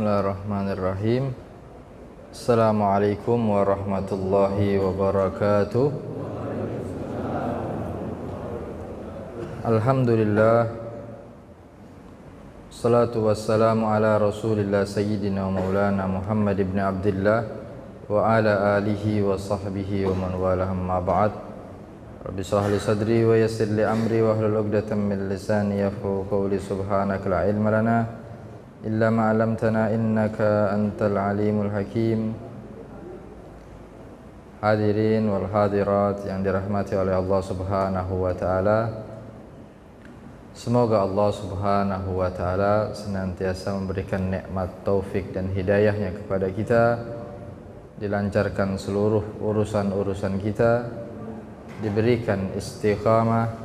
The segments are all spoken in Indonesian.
Bismillahirrahmanirrahim. Assalamualaikum warahmatullahi wabarakatuh. Alhamdulillah, salatu wassalamu ala rasulillah sayyidina wa maulana Muhammad ibn Abdillah wa ala alihi wa sahbihi wa man walah, amma ba'd. Rabbi shrah li sadri wa yassir li amri wa hlul 'uqdatam min lisani yafqahu qawli. Subhanaka la ilma lana illa ma 'allamtana innaka antal alimul hakim. Hadirin wal hadirat yang dirahmati oleh Allah Subhanahu wa taala, semoga Allah Subhanahu wa taala senantiasa memberikan nikmat taufik dan hidayahnya kepada kita, dilancarkan seluruh urusan-urusan kita, diberikan istiqamah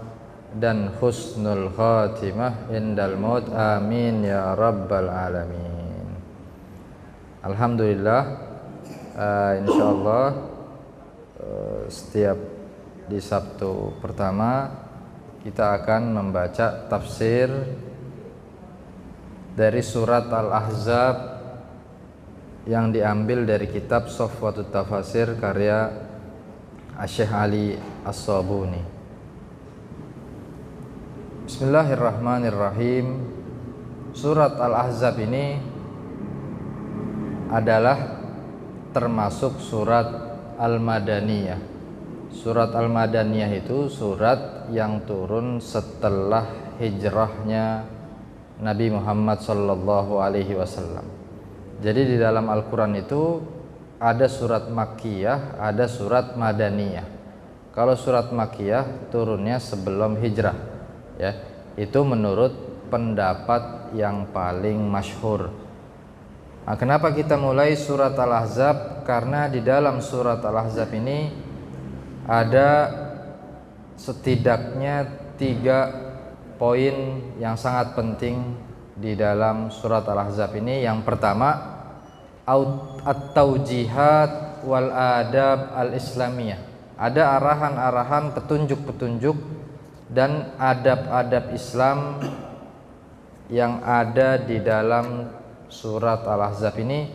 dan husnul khatimah indal maut, amin ya rabbal alamin. Alhamdulillah, insyaallah setiap di Sabtu pertama kita akan membaca tafsir dari surat Al-Ahzab yang diambil dari kitab Safwatut Tafasir karya Syekh Ali As-Sabuni. Bismillahirrahmanirrahim. Surat Al-Ahzab ini adalah termasuk surat Al-Madaniyah. Surat Al-Madaniyah itu surat yang turun setelah hijrahnya Nabi Muhammad sallallahu alaihi wasallam. Jadi di dalam Al-Quran itu ada surat Makkiyah, ada surat Madaniyah. Kalau surat Makkiyah turunnya sebelum hijrah, ya, itu menurut pendapat yang paling masyhur. Nah, kenapa kita mulai surat Al-Ahzab? Karena di dalam surat Al-Ahzab ini ada setidaknya 3 poin yang sangat penting di dalam surat Al-Ahzab ini. Yang pertama, at-taujihat wal adab al-islamiyah. Ada arahan-arahan, petunjuk-petunjuk dan adab-adab Islam yang ada di dalam surat Al-Ahzab ini.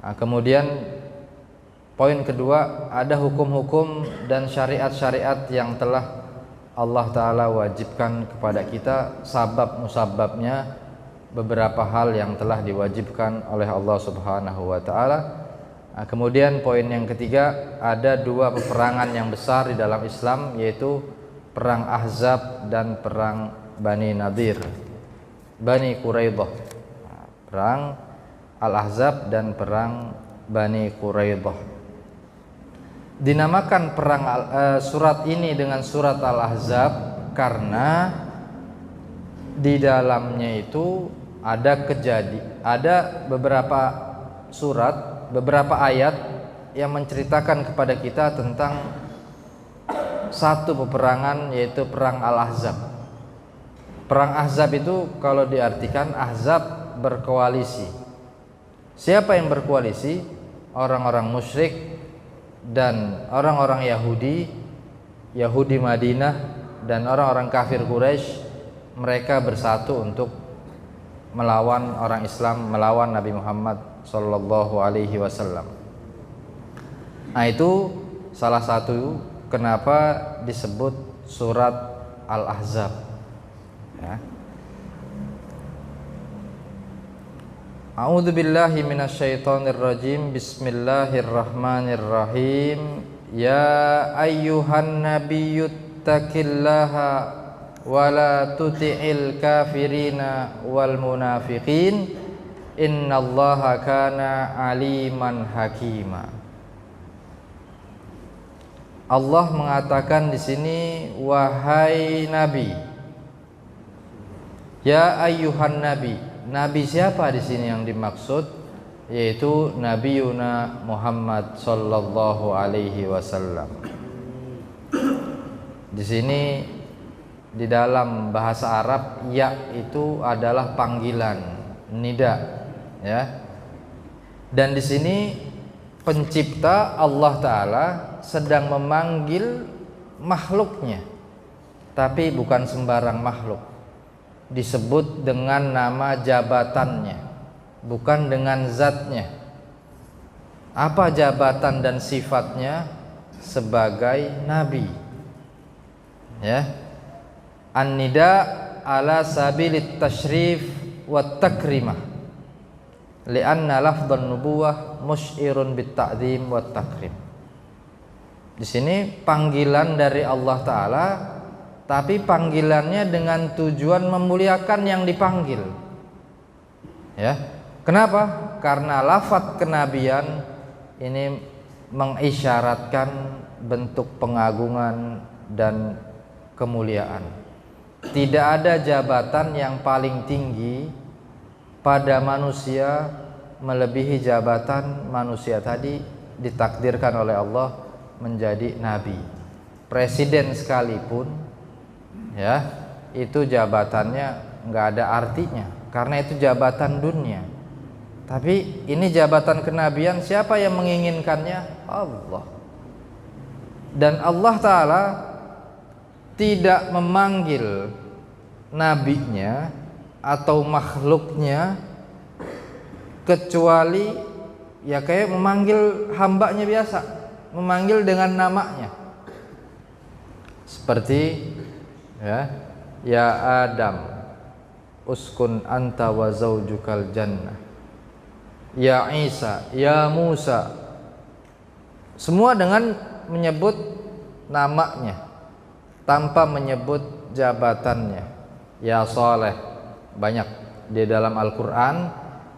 Nah, kemudian poin kedua, ada hukum-hukum dan syariat-syariat yang telah Allah Ta'ala wajibkan kepada kita, sabab-musababnya, beberapa hal yang telah diwajibkan oleh Allah Subhanahu wa Ta'ala. Nah, kemudian poin yang ketiga, ada 2 peperangan yang besar di dalam Islam, yaitu perang Ahzab dan perang Bani Nadir, Bani Quraidah. Perang Al-Ahzab dan perang Bani Quraidah. Dinamakan surat ini dengan surat Al-Ahzab karena di dalamnya itu ada beberapa surat, beberapa ayat yang menceritakan kepada kita tentang satu peperangan, yaitu perang Al-Ahzab. Perang Ahzab itu kalau diartikan, Ahzab berkoalisi. Siapa yang berkoalisi? Orang-orang musyrik dan orang-orang Yahudi Madinah dan orang-orang kafir Quraisy. Mereka bersatu untuk melawan orang Islam, melawan Nabi Muhammad sallallahu alaihi wasallam. Nah, itu salah satu kenapa disebut surat Al-Ahzab, ya. A'udzubillahi minasyaitonirrajim. Bismillahirrahmanirrahim. Ya ayyuhan nabiyyu taqillaha wa la tuti'il kafirina wal munafiqin innallaha kana aliman hakima. Allah mengatakan di sini, wahai Nabi. Ya ayyuhan Nabi. Nabi siapa di sini yang dimaksud? Yaitu Nabi Yuna Muhammad sallallahu alaihi wasallam. Di sini di dalam bahasa Arab, ya itu adalah panggilan, nida, ya. Dan di sini pencipta Allah Ta'ala sedang memanggil makhluknya, tapi bukan sembarang makhluk. Disebut dengan nama jabatannya. bukan dengan zatnya. Apa jabatan dan sifatnya sebagai nabi? Ya. An-nida ala sabilit tashrif wat takrimah. Li'anna lafdhan nubuwah musy'irun bit ta'zim wat takrim. Di sini panggilan dari Allah Ta'ala, tapi panggilannya dengan tujuan memuliakan yang dipanggil. Ya, kenapa? Karena lafadz kenabian ini mengisyaratkan bentuk pengagungan dan kemuliaan. Tidak ada jabatan yang paling tinggi pada manusia melebihi jabatan manusia tadi ditakdirkan oleh Allah menjadi nabi. Presiden sekalipun, ya, itu jabatannya nggak ada artinya karena itu jabatan dunia. Tapi ini jabatan kenabian, siapa yang menginginkannya? Allah. Dan Allah Ta'ala tidak memanggil nabinya atau makhluknya kecuali ya kayak memanggil hambanya biasa, memanggil dengan namanya. Seperti ya Adam, uskun anta wa zaujukal jannah. Ya Isa, ya Musa. Semua dengan menyebut namanya tanpa menyebut jabatannya. Ya Saleh, banyak di dalam Al-Qur'an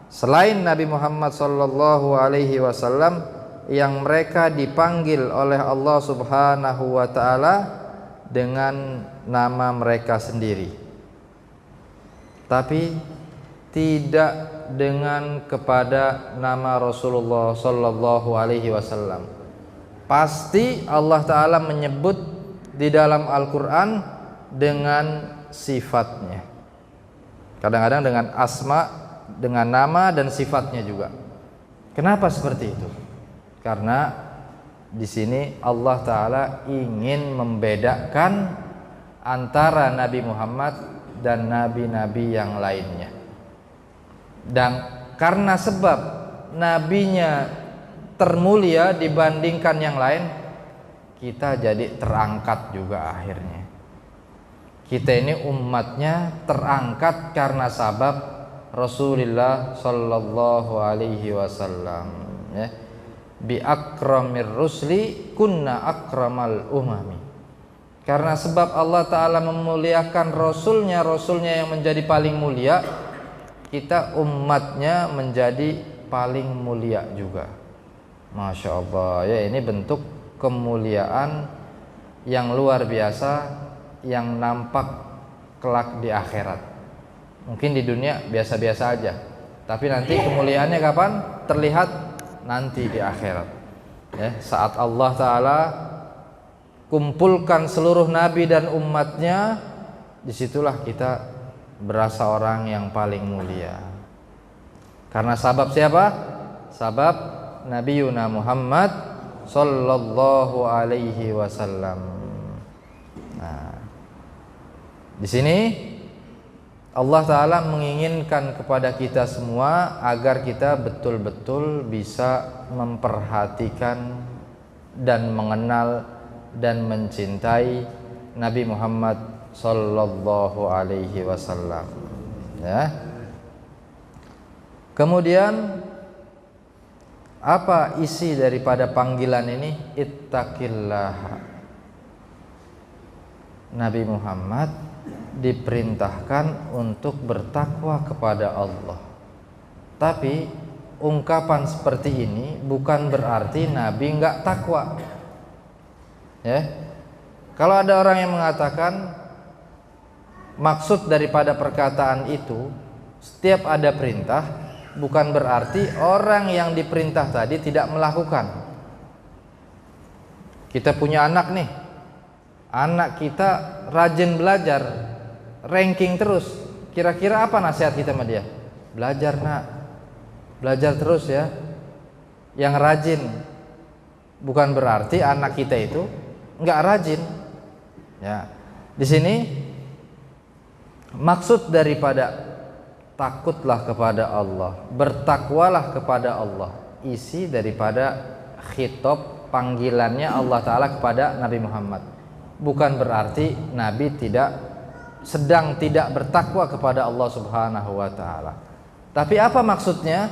selain Nabi Muhammad sallallahu alaihi wasallam yang mereka dipanggil oleh Allah Subhanahu wa taala dengan nama mereka sendiri. Tapi tidak dengan kepada nama Rasulullah sallallahu alaihi wasallam. Pasti Allah Ta'ala menyebut di dalam Al-Quran dengan sifatnya. Kadang-kadang dengan asma, dengan nama dan sifatnya juga. Kenapa seperti itu? Karena di sini Allah Ta'ala ingin membedakan antara Nabi Muhammad dan nabi-nabi yang lainnya. Dan karena sebab nabinya termulia dibandingkan yang lain, kita jadi terangkat juga akhirnya. Kita ini umatnya terangkat karena sabab Rasulullah sallallahu alaihi wasallam, ya. Bi akramir rusli kunna akramal umami. Karena sebab Allah Ta'ala memuliakan Rasulnya yang menjadi paling mulia, kita umatnya menjadi paling mulia juga. Masya Allah, ya, ini bentuk kemuliaan yang luar biasa yang nampak kelak di akhirat. Mungkin di dunia biasa-biasa aja, tapi nanti kemuliaannya kapan? Terlihat nanti di akhirat, ya, saat Allah Ta'ala kumpulkan seluruh nabi dan umatnya, disitulah kita berasa orang yang paling mulia. Karena sabab siapa? Sabab Nabi Yuna Muhammad sallallahu alaihi wasallam. Nah, di sini Allah Ta'ala menginginkan kepada kita semua agar kita betul-betul bisa memperhatikan dan mengenal dan mencintai Nabi Muhammad sallallahu alaihi wasallam, ya. Kemudian apa isi daripada panggilan ini? Ittaqillah. Nabi Muhammad diperintahkan untuk bertakwa kepada Allah. Tapi ungkapan seperti ini bukan berarti Nabi enggak takwa, ya. Kalau ada orang yang mengatakan maksud daripada perkataan itu setiap ada perintah, bukan berarti orang yang diperintah tadi tidak melakukan. Kita punya anak nih, anak kita rajin belajar, ranking terus. Kira-kira apa nasihat kita sama dia? Belajar nak, belajar terus ya. Yang rajin. Bukan berarti anak kita itu enggak rajin. Ya. Di sini maksud daripada takutlah kepada Allah, bertakwalah kepada Allah. Isi daripada khitab panggilannya Allah Ta'ala kepada Nabi Muhammad. Bukan berarti Nabi sedang tidak bertakwa kepada Allah Subhanahu wa Ta'ala. Tapi apa maksudnya?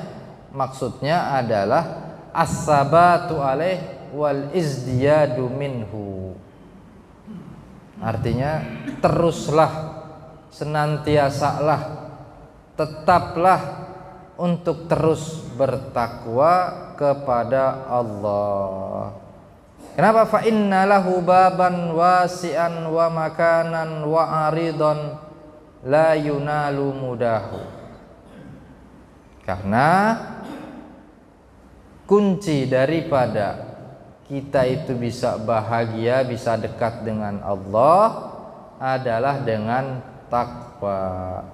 Maksudnya adalah as-sabatu alaih wal izdiyadu minhu. Artinya teruslah, senantiasalah, tetaplah untuk terus bertakwa kepada Allah. Kenapa? Fa inna lahu baban wasi'an wa makanan wa aridan la yunalu mudahu. Karena kunci daripada kita itu bisa bahagia, bisa dekat dengan Allah adalah dengan takwa.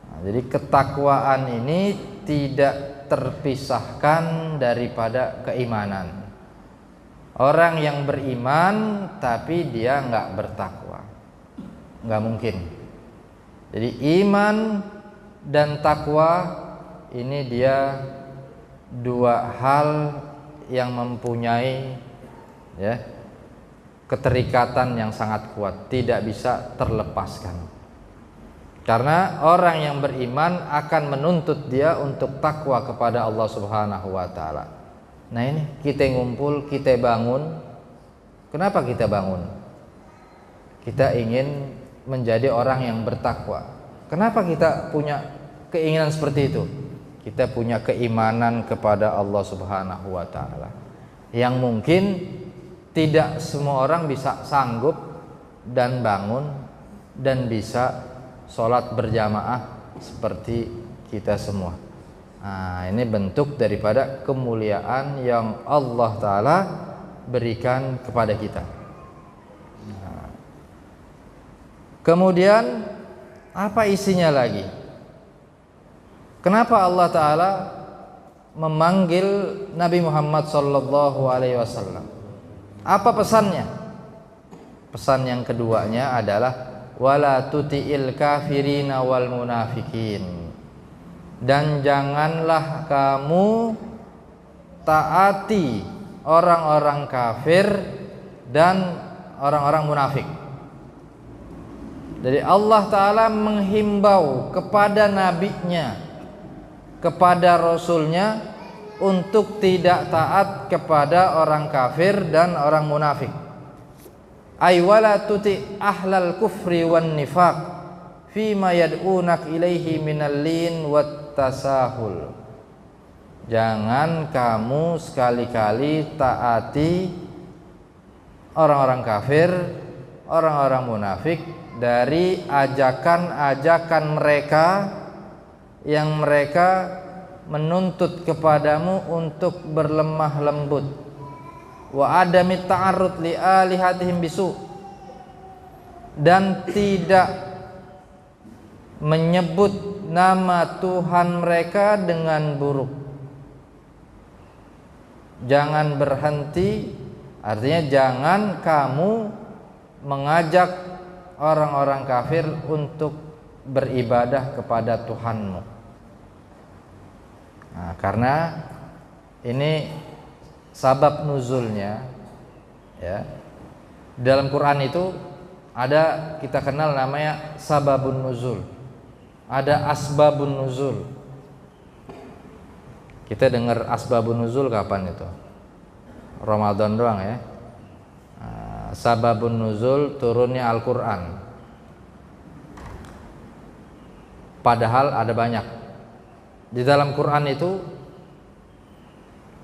Nah, jadi ketakwaan ini tidak terpisahkan daripada keimanan. Orang yang beriman tapi dia nggak bertakwa, nggak mungkin. Jadi iman dan takwa ini dia dua hal yang mempunyai keterikatan yang sangat kuat, tidak bisa terlepaskan. Karena orang yang beriman akan menuntut dia untuk takwa kepada Allah Subhanahu wa Ta'ala. Nah ini kita ngumpul, kita bangun. Kenapa kita bangun? Kita ingin menjadi orang yang bertakwa. Kenapa kita punya keinginan seperti itu? Kita punya keimanan kepada Allah Subhanahu wa Ta'ala yang mungkin tidak semua orang bisa sanggup dan bangun dan bisa sholat berjamaah seperti kita semua. Nah, ini bentuk daripada kemuliaan yang Allah Ta'ala berikan kepada kita. Nah, kemudian apa isinya lagi? Kenapa Allah Ta'ala memanggil Nabi Muhammad Sallallahu Alaihi Wasallam? Apa pesannya? Pesan yang keduanya adalah wala tuti'il kafirina wal munafikin. Dan janganlah kamu taati orang-orang kafir dan orang-orang munafik. Jadi Allah Ta'ala menghimbau kepada nabinya, kepada rasulnya untuk tidak taat kepada orang kafir dan orang munafik. Ay wala tuti ahlal kufri wan nifaq fima yad'unak ilaihi minal lin wat tasahul. Jangan kamu sekali-kali taati orang-orang kafir, orang-orang munafik dari ajakan-ajakan mereka yang mereka menuntut kepadamu untuk berlemah lembut. Wa adami ta'arrud li alihatihim bisu, dan tidak menyebut nama Tuhan mereka dengan buruk. Jangan berhenti, artinya jangan kamu mengajak orang-orang kafir untuk beribadah kepada Tuhanmu. Nah, karena ini sabab nuzulnya, ya. Dalam Quran itu ada, kita kenal namanya sababun nuzul. Ada asbabun nuzul. Kita dengar asbabun nuzul kapan itu? Ramadan doang ya. Nah, sababun nuzul turunnya Al-Quran. Padahal ada banyak. Di dalam Quran itu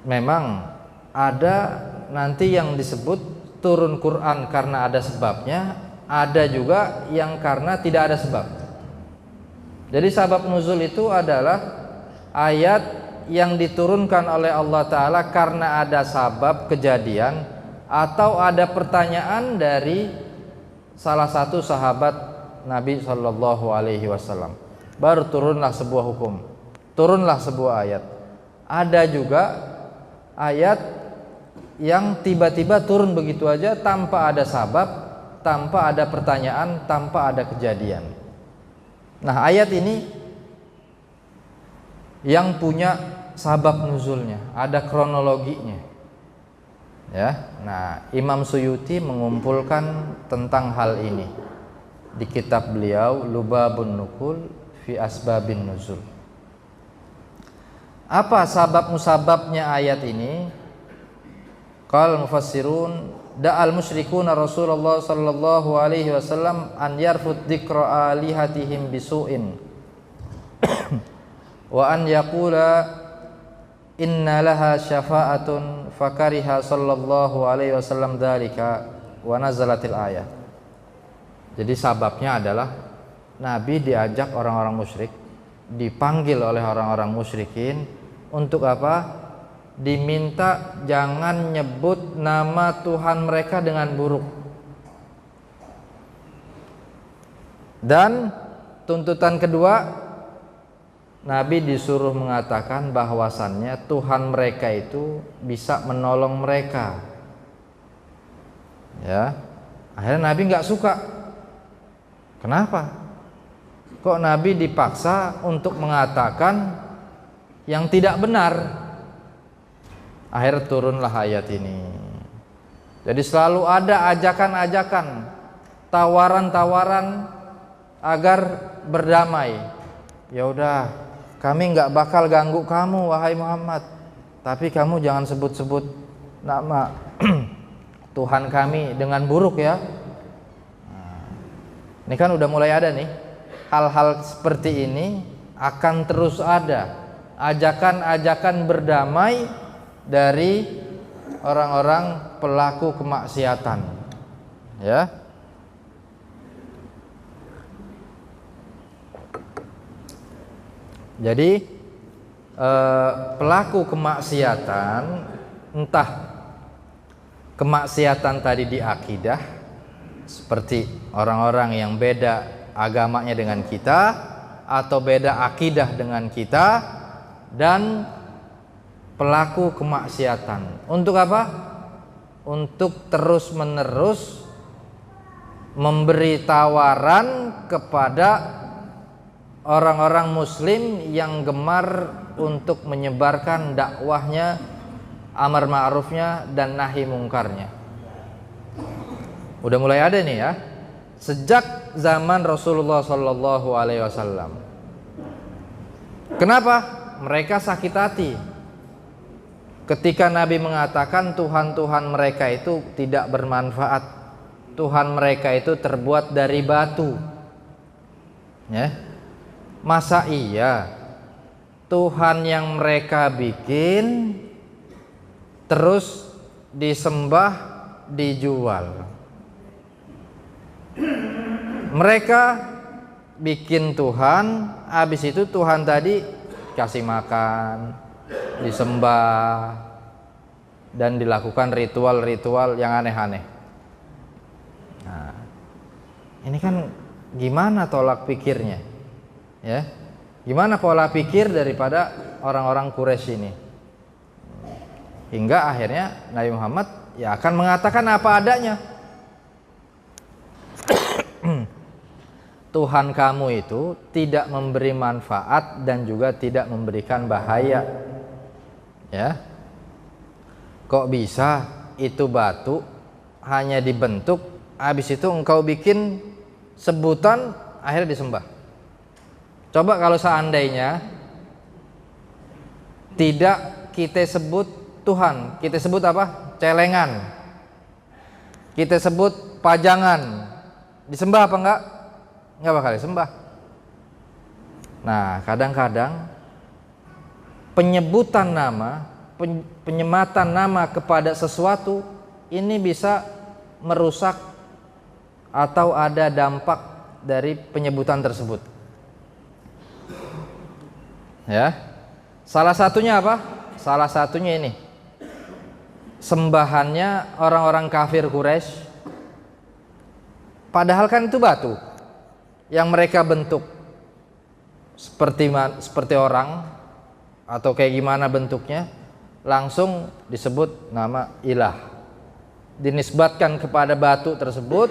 memang ada nanti yang disebut turun Quran karena ada sebabnya, ada juga yang karena tidak ada sebab. Jadi sabab nuzul itu adalah ayat yang diturunkan oleh Allah Ta'ala karena ada sabab kejadian atau ada pertanyaan dari salah satu sahabat Nabi Sallallahu Alaihi Wasallam. Baru turunlah sebuah hukum, turunlah sebuah ayat. Ada juga ayat yang tiba-tiba turun begitu aja tanpa ada sabab, tanpa ada pertanyaan, tanpa ada kejadian. Nah, ayat ini yang punya sabab nuzulnya, ada kronologinya. Ya. Nah, Imam Suyuti mengumpulkan tentang hal ini di kitab beliau Lubabun Nukul fi Asbabin Nuzul. Apa sabab musababnya ayat ini? Qal mufassirun da'al musyrikuna Rasulullah sallallahu alaihi wasallam an yarfud dzikra alihatihim bisu'in wa an yaqula inna laha syafa'atun fakariha sallallahu alaihi wasallam dzalika wa nazalatil ayat. Jadi sababnya adalah Nabi diajak orang-orang musyrik, dipanggil oleh orang-orang musyrikin untuk apa? Diminta jangan nyebut nama Tuhan mereka dengan buruk. Dan tuntutan kedua, Nabi disuruh mengatakan bahwasannya Tuhan mereka itu bisa menolong mereka. Ya, akhirnya Nabi nggak suka. Kenapa? Kok Nabi dipaksa untuk mengatakan yang tidak benar? Akhirnya turunlah ayat ini. Jadi selalu ada ajakan-ajakan, tawaran-tawaran agar berdamai. Ya udah, kami nggak bakal ganggu kamu wahai Muhammad, tapi kamu jangan sebut-sebut nama Tuhan kami dengan buruk ya. Nah, ini kan udah mulai ada nih. Hal-hal seperti ini akan terus ada. Ajakan-ajakan berdamai dari orang-orang pelaku kemaksiatan. Ya. Jadi pelaku kemaksiatan, entah kemaksiatan tadi di akidah seperti orang-orang yang beda agamanya dengan kita atau beda akidah dengan kita, dan pelaku kemaksiatan untuk apa? Untuk terus-menerus memberi tawaran kepada orang-orang muslim yang gemar untuk menyebarkan dakwahnya, amar ma'rufnya dan nahi mungkarnya. Udah mulai ada nih ya, sejak zaman Rasulullah sallallahu alaihi wasallam. Kenapa? Mereka sakit hati ketika Nabi mengatakan Tuhan-Tuhan mereka itu tidak bermanfaat, Tuhan mereka itu terbuat dari batu. Ya. Masa iya Tuhan yang mereka bikin terus disembah, dijual? Mereka bikin Tuhan, habis itu Tuhan tadi kasih makan, disembah, dan dilakukan ritual-ritual yang aneh-aneh. Nah, ini kan gimana tolak pikirnya? Ya, gimana pola pikir daripada orang-orang Quraisy ini? Hingga akhirnya Nabi Muhammad ya akan mengatakan apa adanya. Tuhan kamu itu tidak memberi manfaat dan juga tidak memberikan bahaya. Ya. Kok bisa itu batu hanya dibentuk, habis itu engkau bikin sebutan, akhirnya disembah. Coba kalau seandainya tidak kita sebut Tuhan, kita sebut apa? Celengan. Kita sebut pajangan. Disembah apa enggak? Enggak bakal disembah. Nah, kadang-kadang penyebutan nama, penyematan nama kepada sesuatu ini bisa merusak atau ada dampak dari penyebutan tersebut. Ya. Salah satunya apa? Salah satunya ini. Sembahannya orang-orang kafir Quraisy. Padahal kan itu batu yang mereka bentuk seperti orang atau kayak gimana bentuknya, langsung disebut nama ilah, dinisbatkan kepada batu tersebut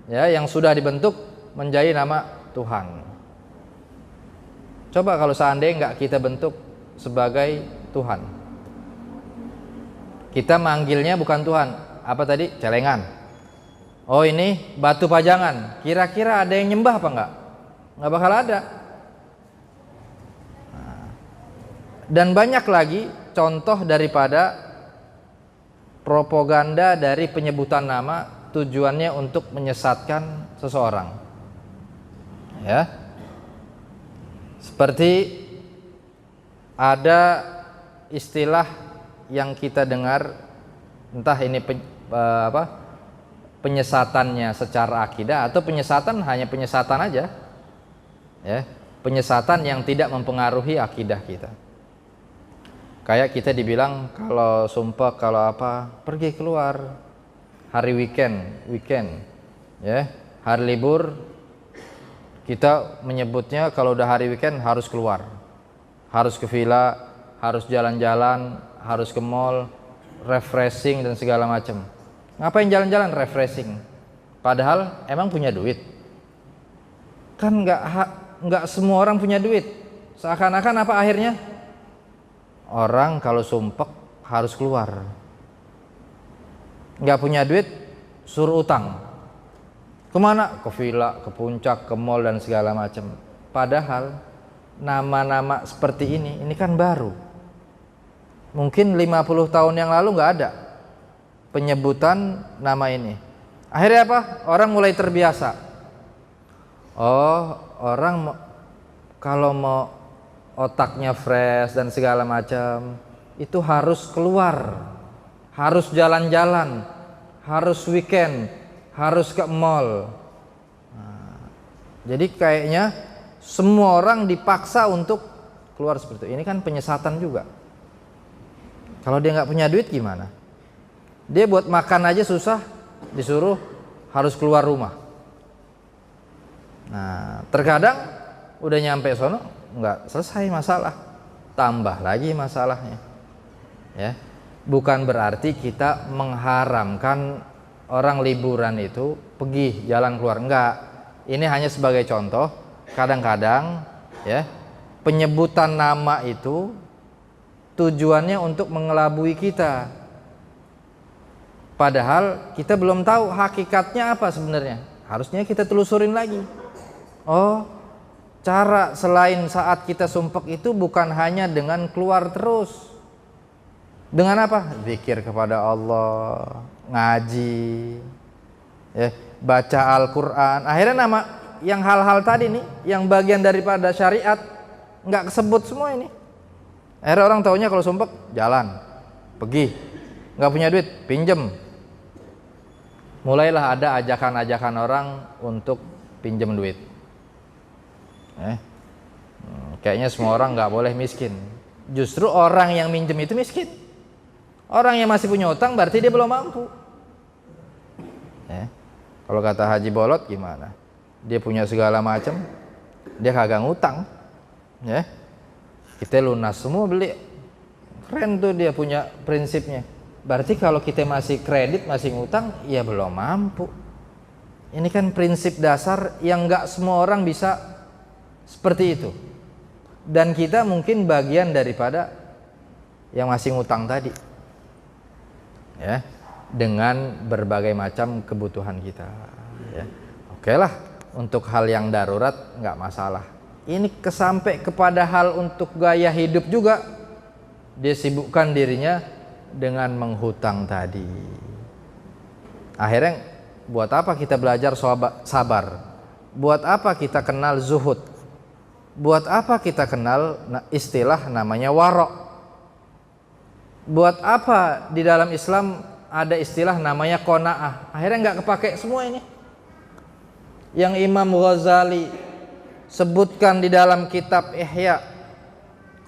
ya yang sudah dibentuk menjadi nama Tuhan. Coba kalau seandainya nggak kita bentuk sebagai Tuhan, kita manggilnya bukan Tuhan, apa tadi? Celengan. Oh ini batu pajangan, kira-kira ada yang nyembah apa enggak? Nggak bakal ada. Dan banyak lagi contoh daripada propaganda dari penyebutan nama tujuannya untuk menyesatkan seseorang. Ya. Seperti ada istilah yang kita dengar, entah ini penyesatannya secara akidah atau penyesatan hanya penyesatan aja, ya, penyesatan yang tidak mempengaruhi akidah kita. Kayak kita dibilang kalau sumpah kalau apa pergi keluar hari weekend, ya, hari libur. Kita menyebutnya kalau udah hari weekend harus keluar, harus ke villa, harus jalan-jalan, harus ke mall, refreshing dan segala macam. Ngapain jalan-jalan refreshing? Padahal emang punya duit? Kan nggak semua orang punya duit. Seakan-akan apa akhirnya? Orang kalau sumpek harus keluar. Nggak punya duit, suruh utang. Kemana? Ke villa, ke puncak, ke mall dan segala macam. Padahal nama-nama seperti ini kan baru. Mungkin 50 tahun yang lalu nggak ada penyebutan nama ini. Akhirnya apa? Orang mulai terbiasa. Oh, orang kalau mau otaknya fresh dan segala macam itu harus keluar, harus jalan-jalan, harus weekend, harus ke mall. Jadi kayaknya semua orang dipaksa untuk keluar seperti itu. Ini kan penyesatan juga. Kalau dia nggak punya duit gimana? Dia buat makan aja susah, disuruh harus keluar rumah. Nah, terkadang udah nyampe sono nggak selesai masalah, tambah lagi masalahnya. Ya, bukan berarti kita mengharamkan orang liburan itu pergi jalan keluar, enggak. Ini hanya sebagai contoh. Kadang-kadang ya penyebutan nama itu tujuannya untuk mengelabui kita, padahal kita belum tahu hakikatnya apa sebenarnya. Harusnya kita telusurin lagi. Oh, cara selain saat kita sumpek itu bukan hanya dengan keluar terus. Dengan apa? Zikir kepada Allah, ngaji, ya, baca Al-Quran. Akhirnya nama yang hal-hal tadi nih, yang bagian daripada syariat nggak kesebut semua ini. Akhirnya orang taunya kalau sumpek jalan, pergi, nggak punya duit, pinjem. Mulailah ada ajakan-ajakan orang untuk pinjem duit. Kayaknya semua orang nggak boleh miskin. Justru orang yang minjem itu miskin. Orang yang masih punya utang berarti dia belum mampu. Kalau kata Haji Bolot gimana? Dia punya segala macam, dia kagak ngutang. Ya, kita lunas semua beli. Keren tuh dia punya prinsipnya. Berarti kalau kita masih kredit, masih ngutang, ya belum mampu. Ini kan prinsip dasar yang nggak semua orang bisa seperti itu. Dan kita mungkin bagian daripada yang masih ngutang tadi. Ya, dengan berbagai macam kebutuhan kita. Ya. Oke lah, untuk hal yang darurat nggak masalah. Ini kesampai kepada hal untuk gaya hidup juga, dia sibukkan dirinya dengan menghutang tadi. Akhirnya buat apa kita belajar sabar? Buat apa kita kenal zuhud? Buat apa kita kenal istilah namanya warok? Buat apa di dalam Islam ada istilah namanya qanaah? Akhirnya nggak kepake semua ini. Yang Imam Ghazali sebutkan di dalam kitab Ihya,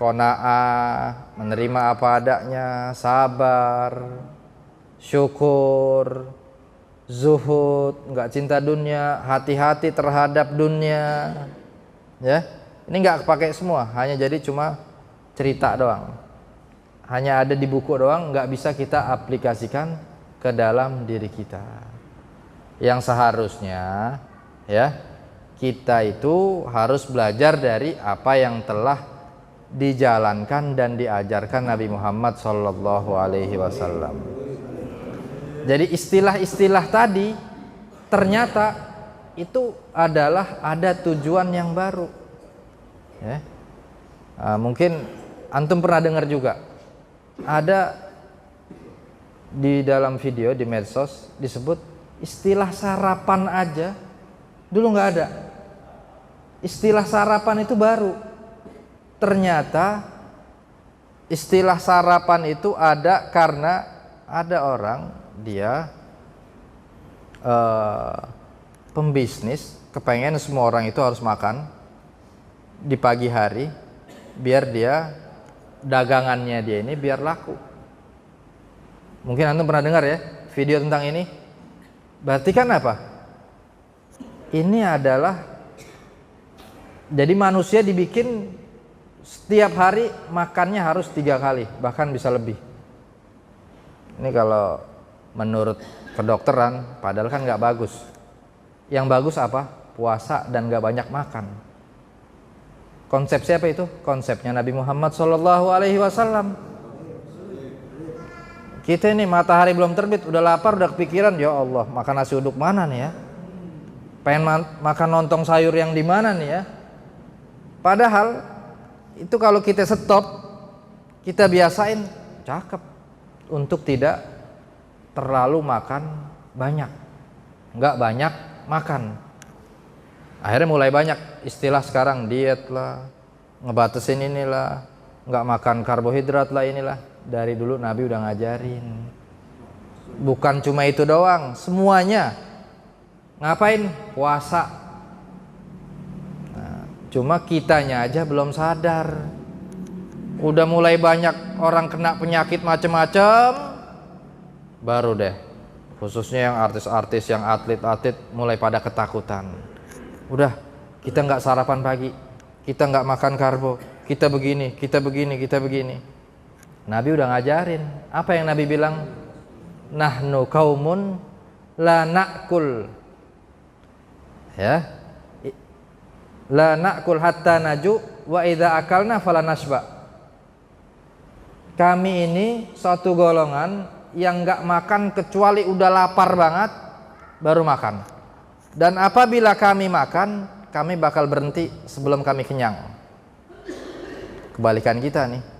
qanaah, menerima apa adanya, sabar, syukur, zuhud, nggak cinta dunia, hati-hati terhadap dunia. Ya, ini nggak kepake semua, hanya jadi cuma cerita doang. Hanya ada di buku doang, nggak bisa kita aplikasikan ke dalam diri kita. Yang seharusnya ya kita itu harus belajar dari apa yang telah dijalankan dan diajarkan Nabi Muhammad sallallahu alaihi wasallam. Jadi istilah-istilah tadi ternyata itu adalah ada tujuan yang baru. Ya. Mungkin antum pernah dengar juga, ada di dalam video di medsos disebut istilah sarapan aja dulu nggak ada. Istilah sarapan itu baru. Ternyata istilah sarapan itu ada karena ada orang dia pembisnis kepengen semua orang itu harus makan di pagi hari biar dia dagangannya dia ini biar laku. Mungkin antum pernah dengar ya video tentang ini. Berarti kan apa? Ini adalah jadi manusia dibikin setiap hari makannya harus 3 kali, bahkan bisa lebih. Ini kalau menurut kedokteran, padahal kan nggak bagus. Yang bagus apa? Puasa dan nggak banyak makan. Konsep siapa itu? Konsepnya Nabi Muhammad SAW. Kita ini matahari belum terbit, udah lapar, udah kepikiran, ya Allah, makan nasi uduk mana nih ya? Pengen makan lontong sayur yang di mana nih ya? Padahal itu kalau kita stop, kita biasain, cakep untuk tidak terlalu makan banyak, nggak banyak makan. Akhirnya mulai banyak istilah sekarang, diet lah, ngebatasin inilah, nggak makan karbohidrat lah inilah. Dari dulu Nabi udah ngajarin. Bukan cuma itu doang, semuanya. Ngapain? Puasa. Nah, cuma kitanya aja belum sadar. Udah mulai banyak orang kena penyakit macem-macem, baru deh, khususnya yang artis-artis, yang atlet-atlet mulai pada ketakutan. Udah, kita nggak sarapan pagi, kita nggak makan karbo, kita begini, kita begini, kita begini. Nabi udah ngajarin. Apa yang Nabi bilang? Nahnu kaumun la na'kul, ya, la na'kul hatta naju wa idza akalna fala nasba. Kami ini suatu golongan yang nggak makan kecuali udah lapar banget baru makan. Dan apabila kami makan, kami bakal berhenti sebelum kami kenyang. Kebalikan kita nih.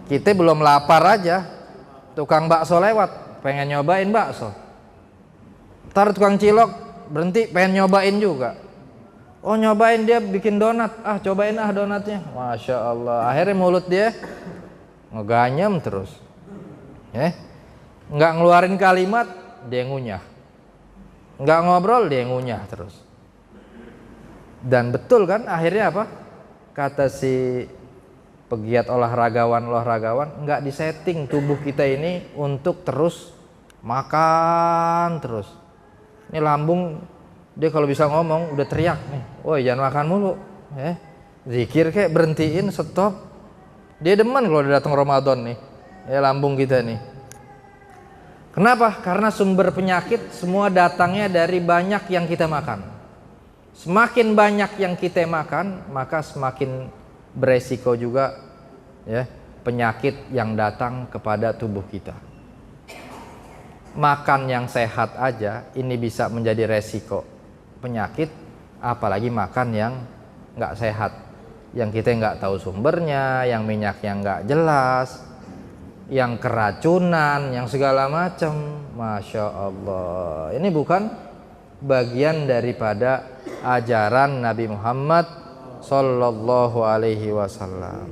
Kita belum lapar aja, tukang bakso lewat, pengen nyobain bakso. Ntar tukang cilok berhenti, pengen nyobain juga. Oh, nyobain, dia bikin donat, cobain donatnya. Masya Allah, akhirnya mulut dia ngeganyam terus. Nggak ngeluarin kalimat, dia ngunyah. Nggak ngobrol, dia ngunyah terus. Dan betul kan akhirnya apa? Kata si pegiat olahragawan, nggak disetting tubuh kita ini untuk terus makan terus. Ini lambung dia kalau bisa ngomong udah teriak nih, woi jangan makan mulu, zikir kayak berhentiin, stop. Dia demen kalau udah datang Ramadan nih, lambung kita nih. Kenapa? Karena sumber penyakit semua datangnya dari banyak yang kita makan. Semakin banyak yang kita makan, maka semakin beresiko juga penyakit yang datang kepada tubuh kita. Makan yang sehat aja ini bisa menjadi resiko penyakit, apalagi makan yang nggak sehat, yang kita nggak tahu sumbernya, yang minyaknya nggak jelas, yang keracunan, yang segala macam. Masya Allah, ini bukan bagian daripada ajaran Nabi Muhammad Sallallahu alaihi wasallam.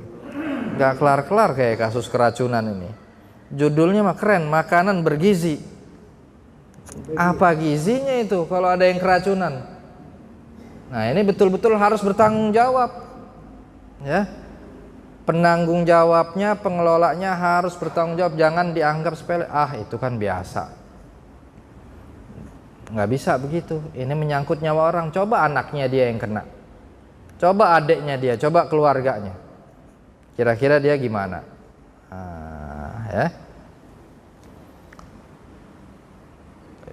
Gak kelar-kelar kayak kasus keracunan ini. Judulnya mah keren, makanan bergizi. Apa gizinya itu kalau ada yang keracunan? Nah, ini betul-betul harus bertanggung jawab. Ya. Penanggung jawabnya, pengelolanya harus bertanggung jawab. Jangan dianggap sepele. Itu kan biasa. Nggak bisa begitu. Ini menyangkut nyawa orang. Coba anaknya dia yang kena. Coba adiknya dia, coba keluarganya. Kira-kira dia gimana?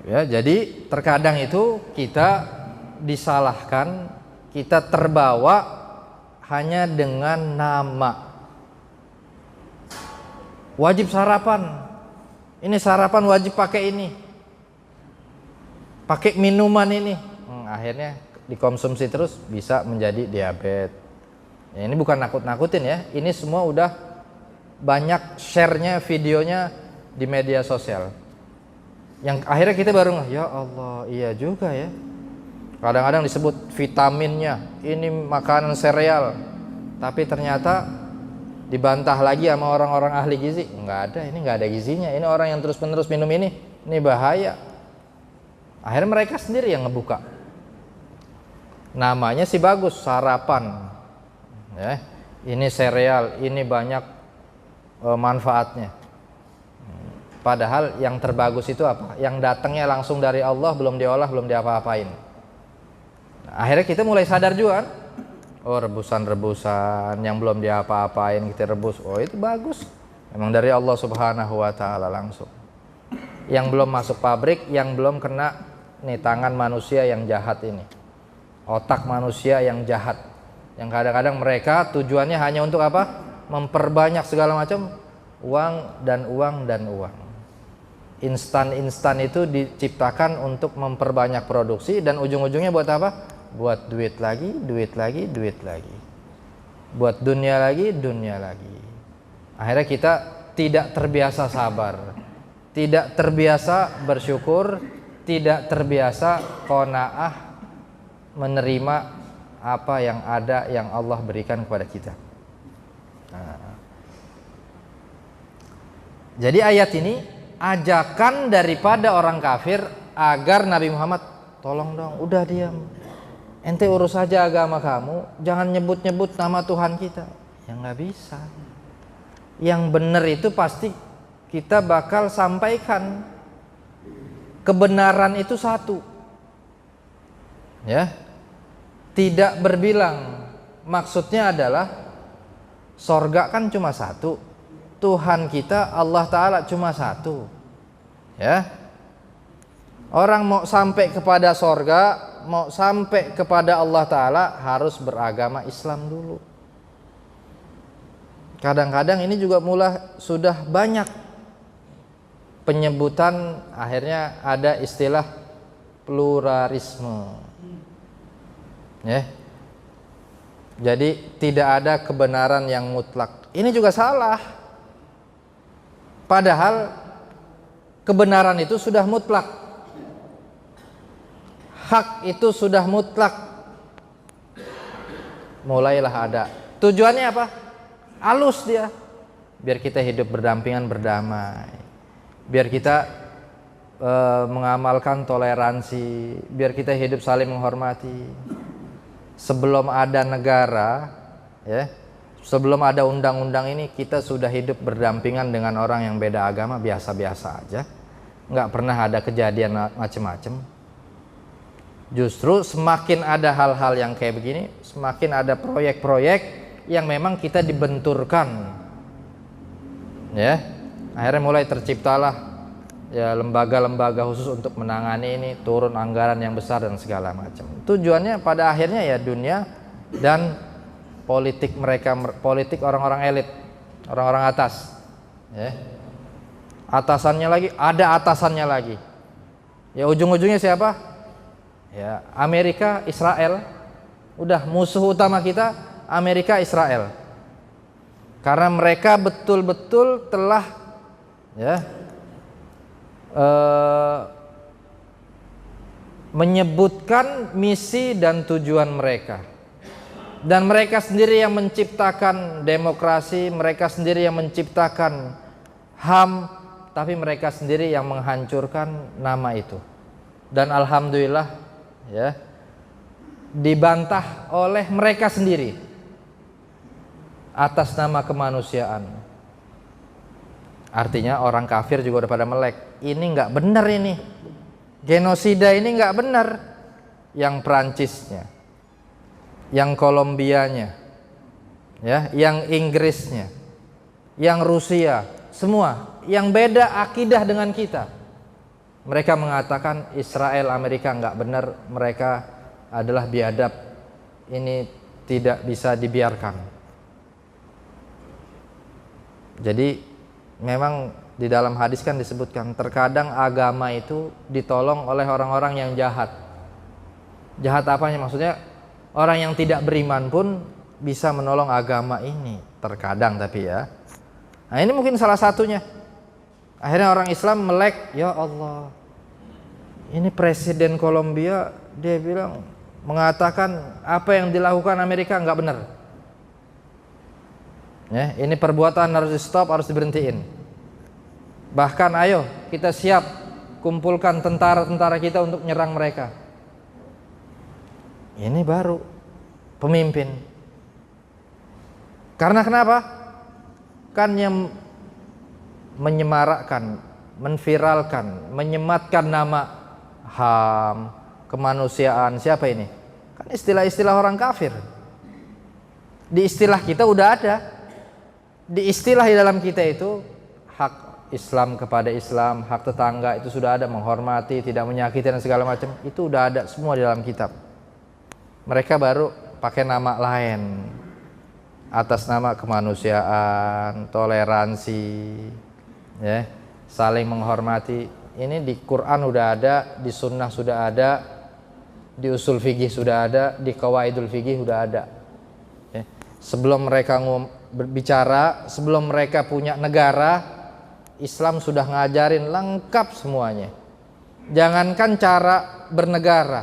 Ya, jadi terkadang itu kita disalahkan, kita terbawa hanya dengan nama. Wajib sarapan. Ini sarapan wajib pakai ini. Pakai minuman ini. Akhirnya dikonsumsi terus bisa menjadi diabetes. Ya, ini bukan nakut-nakutin ya. Ini semua udah banyak share-nya videonya di media sosial. Yang akhirnya kita baru ya Allah, iya juga ya. Kadang-kadang disebut vitaminnya, ini makanan sereal. Tapi ternyata dibantah lagi sama orang-orang ahli gizi. Enggak ada, ini enggak ada gizinya. Ini orang yang terus-menerus minum ini bahaya. Akhirnya mereka sendiri yang ngebuka. Namanya sih bagus, sarapan. Ya, ini sereal, ini banyak manfaatnya. Padahal yang terbagus itu apa? Yang datangnya langsung dari Allah, belum diolah, belum diapa-apain. Nah, akhirnya kita mulai sadar juga kan? Oh, rebusan-rebusan yang belum diapa-apain kita rebus. Oh, itu bagus. Memang dari Allah Subhanahu wa taala langsung. Yang belum masuk pabrik, yang belum kena nih tangan manusia yang jahat ini. Otak manusia yang jahat. Yang kadang-kadang mereka tujuannya hanya untuk apa? Memperbanyak segala macam uang dan uang dan uang. Instan-instan itu diciptakan untuk memperbanyak produksi dan ujung-ujungnya buat apa? Buat duit lagi, duit lagi, duit lagi. Buat dunia lagi, dunia lagi. Akhirnya kita tidak terbiasa sabar, tidak terbiasa bersyukur, tidak terbiasa qanaah menerima apa yang ada yang Allah berikan kepada kita. Nah. Jadi ayat ini ajakan daripada orang kafir agar Nabi Muhammad tolong dong, udah diam. Ente urus saja agama kamu, jangan nyebut-nyebut nama Tuhan kita. Ya nggak bisa. Yang benar itu pasti kita bakal sampaikan. Kebenaran itu satu. Ya. Tidak berbilang. Maksudnya adalah sorga kan cuma satu. Tuhan kita Allah Ta'ala cuma satu. Ya. Orang mau sampai kepada sorga, mau sampai kepada Allah Ta'ala harus beragama Islam dulu. Kadang-kadang ini juga mulai sudah banyak penyebutan, akhirnya ada istilah pluralisme. Ya. Jadi tidak ada kebenaran yang mutlak. Ini juga salah. Padahal kebenaran itu sudah mutlak. Hak itu sudah mutlak. Mulailah ada. Tujuannya apa? Halus dia. Biar kita hidup berdampingan, berdamai. Biar kita mengamalkan toleransi. Biar kita hidup saling menghormati. Sebelum ada negara, ya, sebelum ada undang-undang ini, kita sudah hidup berdampingan dengan orang yang beda agama biasa-biasa aja. Nggak pernah ada kejadian macam-macam. Justru semakin ada hal-hal yang kayak begini, semakin ada proyek-proyek yang memang kita dibenturkan. Ya, akhirnya mulai terciptalah ya lembaga-lembaga khusus untuk menangani ini, turun anggaran yang besar dan segala macam. Tujuannya pada akhirnya ya dunia dan politik mereka, politik orang-orang elit, orang-orang atas. Ya. Atasannya lagi, ada atasannya lagi. Ya ujung-ujungnya siapa? Ya Amerika, Israel. Udah musuh utama kita Amerika, Israel. Karena mereka betul-betul telah ya menyebutkan misi dan tujuan mereka. Dan mereka sendiri yang menciptakan demokrasi, mereka sendiri yang menciptakan HAM, tapi mereka sendiri yang menghancurkan nama itu. Dan alhamdulillah ya dibantah oleh mereka sendiri atas nama kemanusiaan. Artinya orang kafir juga udah pada melek. Ini nggak benar ini. Genosida ini nggak benar. Yang Perancisnya, yang Kolombianya, ya, yang Inggrisnya, yang Rusia, semua yang beda akidah dengan kita. Mereka mengatakan Israel, Amerika nggak benar, mereka adalah biadab. Ini tidak bisa dibiarkan. Jadi memang di dalam hadis kan disebutkan terkadang agama itu ditolong oleh orang-orang yang jahat. Jahat apanya? Maksudnya orang yang tidak beriman pun bisa menolong agama ini terkadang, tapi ya. Nah, ini mungkin salah satunya. Akhirnya orang Islam melek, ya Allah, ini Presiden Kolombia, dia bilang, mengatakan apa yang dilakukan Amerika nggak benar. Ya, ini perbuatan harus di stop, harus diberhentiin. Bahkan ayo kita siap kumpulkan tentara-tentara kita untuk nyerang mereka. Ini baru pemimpin. Karena kenapa? Kan yang menyemarakkan, menviralkan, menyematkan nama HAM, kemanusiaan, siapa ini? Kan istilah-istilah orang kafir. Di istilah kita udah ada. Di istilah di dalam kita itu hak Islam kepada Islam, hak tetangga itu sudah ada, menghormati, tidak menyakiti dan segala macam, itu udah ada semua di dalam kitab. Mereka baru pakai nama lain atas nama kemanusiaan, toleransi, ya, saling menghormati. Ini di Quran udah ada, di Sunnah sudah ada, di usul fikih sudah ada, di qawaidul fikih sudah ada. Ya. Sebelum mereka berbicara, sebelum mereka punya negara, Islam sudah ngajarin lengkap semuanya. Jangankan cara bernegara,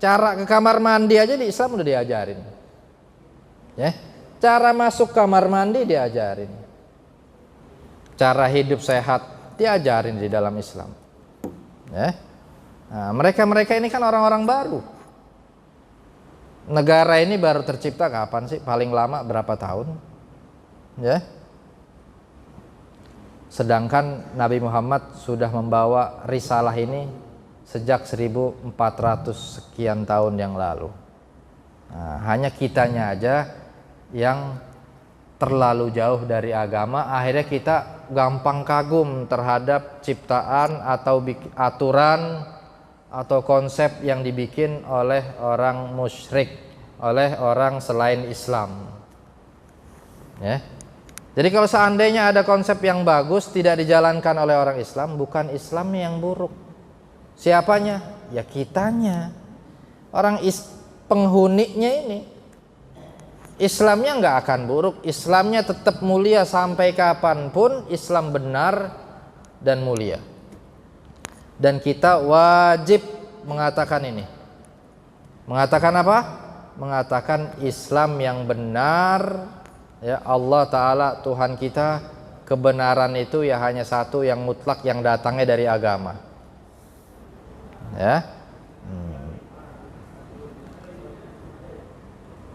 cara ke kamar mandi aja di Islam udah diajarin. Ya, cara masuk kamar mandi diajarin. Cara hidup sehat diajarin di dalam Islam. Ya. Nah, mereka ini kan orang-orang baru. Negara ini baru tercipta kapan sih? Paling lama berapa tahun? Ya. Sedangkan Nabi Muhammad sudah membawa risalah ini sejak 1400 sekian tahun yang lalu. Nah, hanya kitanya aja yang terlalu jauh dari agama, akhirnya kita gampang kagum terhadap ciptaan atau aturan atau konsep yang dibikin oleh orang musyrik, oleh orang selain Islam. Ya. Jadi kalau seandainya ada konsep yang bagus tidak dijalankan oleh orang Islam, bukan Islamnya yang buruk. Siapanya? Ya kitanya. Orang penghuninya ini. Islamnya nggak akan buruk, Islamnya tetap mulia sampai kapanpun. Islam benar dan mulia. Dan kita wajib mengatakan ini. Mengatakan apa? Mengatakan Islam yang benar. Ya, Allah Ta'ala Tuhan kita, kebenaran itu ya hanya satu yang mutlak, yang datangnya dari agama. Ya.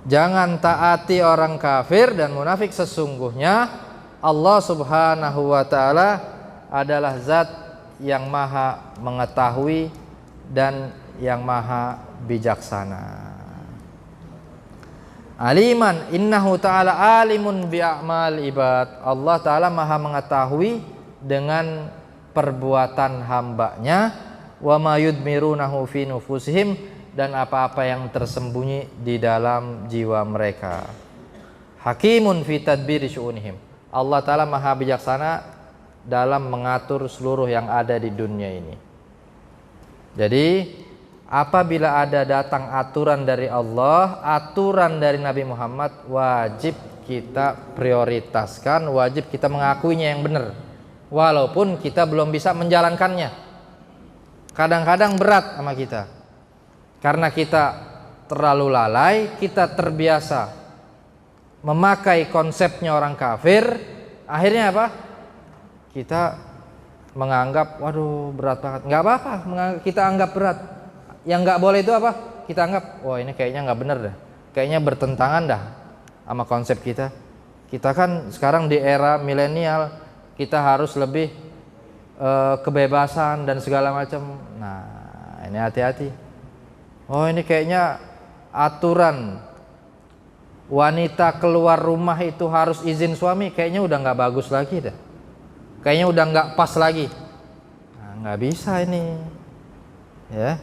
Jangan taati orang kafir dan munafik, sesungguhnya Allah Subhanahu wa Ta'ala adalah zat yang maha mengetahui dan yang maha bijaksana. Aliman innahu ta'ala alimun bi'amal ibad. Allah Ta'ala maha mengetahui dengan perbuatan hambanya. Wa ma yudmirunahu fi nufusihim, dan apa-apa yang tersembunyi di dalam jiwa mereka. Hakimun fi tadbiri syu'unihim. Allah Ta'ala maha bijaksana dalam mengatur seluruh yang ada di dunia ini. Jadi apabila ada datang aturan dari Allah, aturan dari Nabi Muhammad, wajib kita prioritaskan, wajib kita mengakuinya yang benar, walaupun kita belum bisa menjalankannya. Kadang-kadang berat sama kita, karena kita terlalu lalai, kita terbiasa memakai konsepnya orang kafir. Akhirnya apa? Kita menganggap, waduh berat banget. Nggak apa-apa, kita anggap berat. Yang nggak boleh itu apa? Kita anggap, wah ini kayaknya nggak bener dah, kayaknya bertentangan dah sama konsep kita. Kita kan sekarang di era milenial, kita harus lebih kebebasan dan segala macam. Nah ini hati-hati. Oh ini kayaknya aturan wanita keluar rumah itu harus izin suami, kayaknya udah nggak bagus lagi dah, kayaknya udah nggak pas lagi. Nah, nggak bisa ini, ya.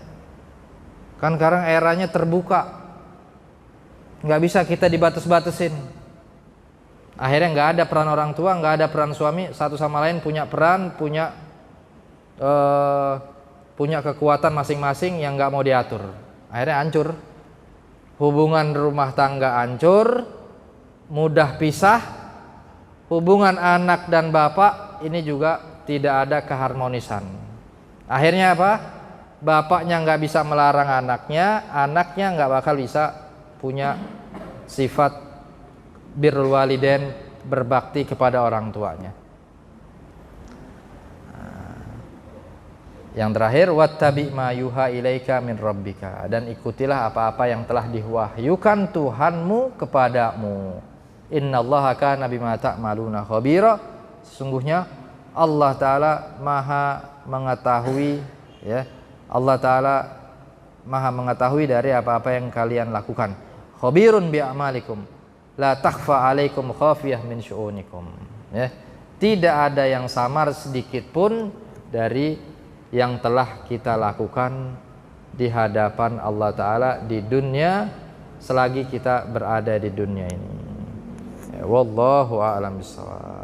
Kan sekarang eranya terbuka, nggak bisa kita dibatas-batasin. Akhirnya nggak ada peran orang tua, nggak ada peran suami, satu sama lain punya peran, punya kekuatan masing-masing yang nggak mau diatur. Akhirnya hancur, hubungan rumah tangga hancur, mudah pisah, hubungan anak dan bapak ini juga tidak ada keharmonisan. Akhirnya apa? Bapaknya nggak bisa melarang anaknya, anaknya nggak bakal bisa punya sifat birrul walidain, berbakti kepada orang tuanya. Yang terakhir, wattabi ma yuha ilaika min rabbika, dan ikutilah apa-apa yang telah diwahyukan Tuhanmu kepadamu. Innallaha kana bima ta'maluna khabira. Sesungguhnya Allah Ta'ala maha mengetahui, ya, Allah Ta'ala maha mengetahui dari apa-apa yang kalian lakukan. Khabirun bi'amalikum la takhfa alaikum khafiyah min syu'unikum, ya. Tidak ada yang samar sedikit pun dari yang telah kita lakukan di hadapan Allah Ta'ala di dunia selagi kita berada di dunia ini. Ya, wallahu a'lam bishawab.